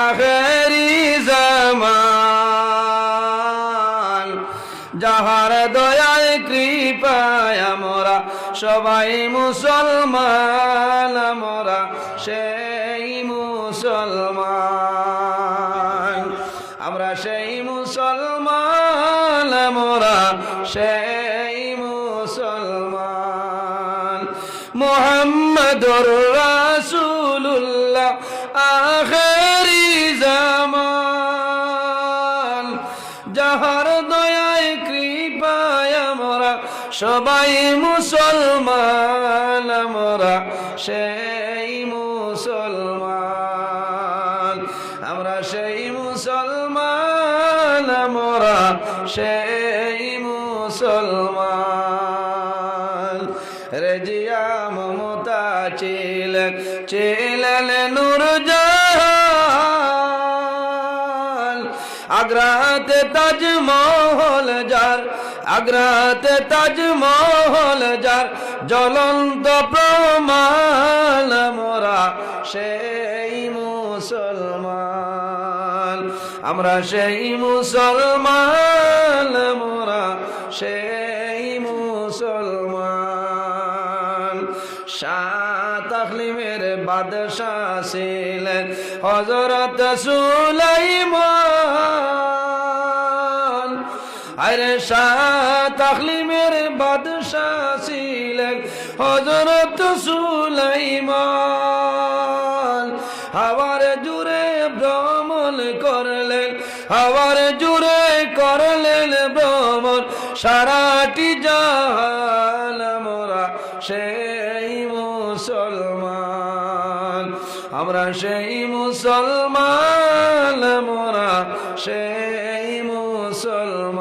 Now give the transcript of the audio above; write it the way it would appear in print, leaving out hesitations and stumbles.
আখেরি জামান, যাহার দয়ায় কৃপায় আমরা সবাই মুসলমান, আমরা সেই মুসলমান, আমরা সেই মুসলমান, আমরা সেই মুসলমান। মুহাম্মাদুর রাসূলুল্লাহ আখেরি জামান, যাহার দয়ায় কৃপায় আমরা সবাই মুসলমান, আমরা সেই মুসলমান, আমরা সেই মুসলমান, আমরা সেই মুসলমান। রেজিয়া মমতা ছিলেন নূরজাহান, আগ্রাতে তাজমহল যার, আগ্রাতে তাজমহল যার জ্বলন্ত প্রমাণ, আমরা সেই মুসলমান, আমরা সেই মুসলমান, আমরা সেই মুসলমান। সাত ইকলিমের বাদশাহ ছিলেন হযরত সুলাইমান, আরে সাত ইকলিমের বাদশাহ ছিলেন হযরত সুলাইমান। হাওয়ার জুড়ে ভ্রমণ করলেন, হাওয়ার জুড়ে করলেন ভ্রমণ সারাটি জাহান, আমরা সেই মুসলমান, আমরা সেই মুসলমান, আমরা সেই মুসলমান।